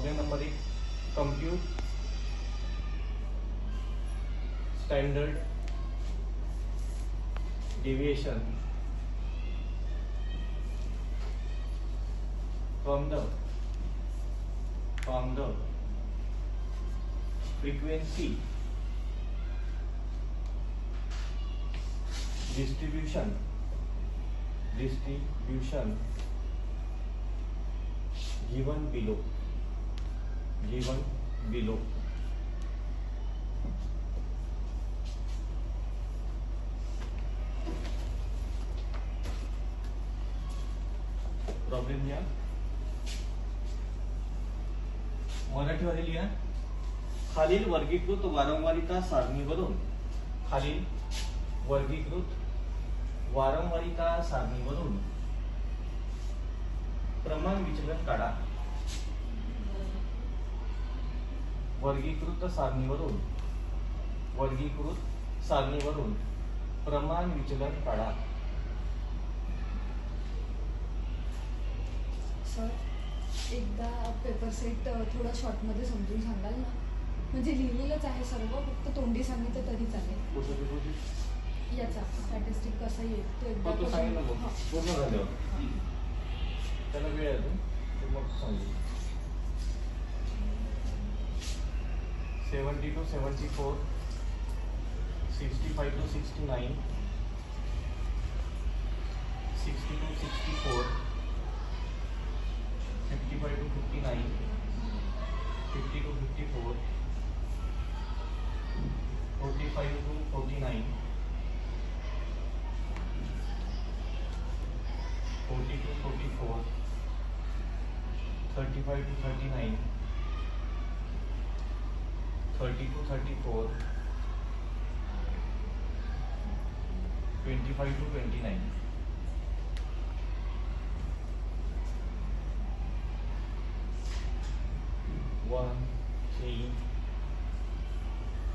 Problem number 1, compute standard deviation from the frequency distribution given below. Problem लिहा, मराठीमध्ये लिहा. खालील वर्गीकृत वारंवारिता सारणीवरून प्रमाण विचलन काढा. वर्गीकृत सारणीवरून प्रमाण विचलन काढा. सर एकदा पेपर सेट थोडा शॉर्ट मध्ये समजून सांगाल ना, म्हणजे लिहिलेलंच आहे सर्व, फक्त तोंडी सांगितलं तरी चालेल. याचा स्टॅटिस्टिक कसा येतो एकदा पूर्ण झाल्यावर त्याला वेळ आहे ते मग सांगू. 70 to 74, 65 to 69, 60 to 64, 55 to 59, 50 to 54, 45 to 49, 40 to 44, 35 to 39, 30 to 34, 25 to 29. One, 3,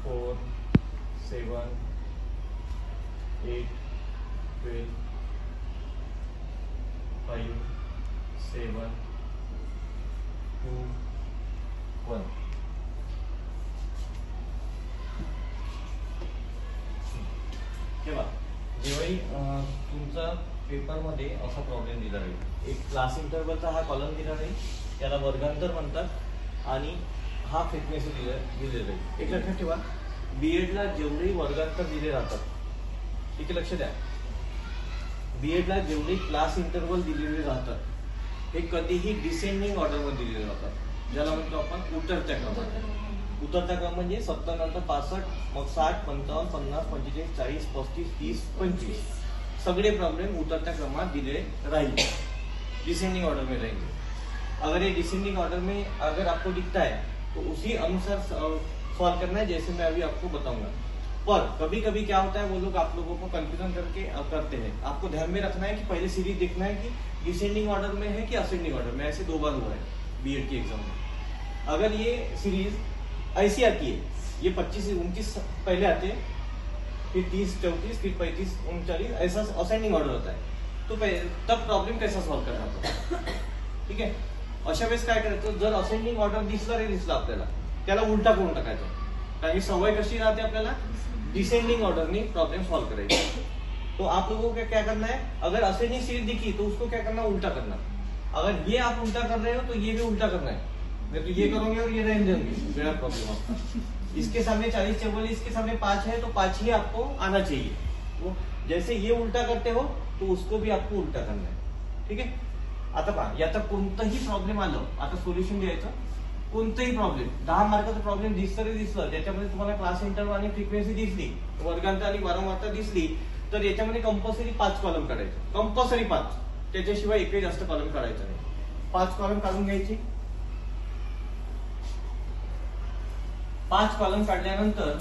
4, 7, 8, 12, 5, 7, 2, 1. जेव्हाही तुमचा पेपरमध्ये असा प्रॉब्लेम दिला राहील, एक क्लास इंटरवलचा हा कॉलम दिला राहील, त्याला वर्गांतर म्हणतात, आणि हा फ्रिक्वेन्सी दिले राहील. एक लक्षात ठेवा, बीएडला जेवढे वर्गांतर दिले राहतात, ठीक आहे, लक्ष द्या, बीएडला जेवढे क्लास इंटरवल दिलेले राहतात हे कधीही डिसेंडिंग ऑर्डरमध्ये दिलेले राहतात, ज्याला म्हणतो आपण उतरत्या क्रमात. उतरता क्रम म्हणजे 70 नंतर 65, मग 60, 55, 50, 45, 40, 35, 30, 25 सगळे प्रॉब्लेम उतरत्या क्रमात दिले राहील, डिसेंडिंग ऑर्डर में रहेंगे. अगर ये डिसेंडिंग ऑर्डर में अगर आपको दिखता है तो उसी अनुसार सॉल्व करना है, जैसे मैं अभी आपको बताऊंगा. पर कभी कभी क्या होता है, वो लोग आप लोगों को कंफ्यूजन करके करते हैं. आपको ध्यान में रखना है कि पहले सीरीज देखना है कि डिसेंडिंग ऑर्डर में है कि असेंडिंग ऑर्डर में. ऐसे 2 बार हुआ है बीएड की एग्जाम में. अगर ये सीरीज ऐसी आती है, ये 25 29 पहले आते हैं, फिर 30 34, फिर 35 39, ऐसा असेंडिंग ऑर्डर होता है, तो तब प्रॉब्लेम कैसा सॉल्व करना होता. ठीक आहे, अशा वेळेस काय करायचं, जर असेंडिंग ऑर्डर दिसला आपल्याला, त्याला उलटा करून टाकायचा. कारण सवय कशी राहते आपल्याला, डिसेंडिंग ऑर्डर में प्रॉब्लम सॉल्व करेंगे. तो आप लोगों को क्या करना है, अगर असेंडिंग सीरीज दिखी तो उसको क्या करना, उल्टा करना. अगर ये आप उल्टा कर रहे हो तो ये भी उल्टा करना है, नहीं तो ये करोगे और ये रहने देंगे, बड़ा प्रॉब्लम आपका. इसके सामने 40 44, इसके सामने 5 है तो 5 ही आपको आना चाहिए. वो जैसे ये उल्टा करते हो तो उसको भी आपको उल्टा करना है. ठीक आहे, आता पहा, याचा कोणताही प्रॉब्लेम आलं, आता सोल्युशन द्यायचं. कोणताही प्रॉब्लेम, 10 मार्काचा प्रॉब्लेम दिसलं, त्याच्यामध्ये तुम्हाला क्लास इंटरवल आणि फ्रिक्वेन्सी दिसली, वर्गांतर आणि वारंवारता दिसली, तर याच्यामध्ये कंपल्सरी 5 कॉलम काढायचे, कंपल्सरी 5, त्याच्याशिवाय एकही जास्त कॉलम काढायचा नाही. 5 कॉलम काढून घ्यायची. 5 कॉलम काढल्यानंतर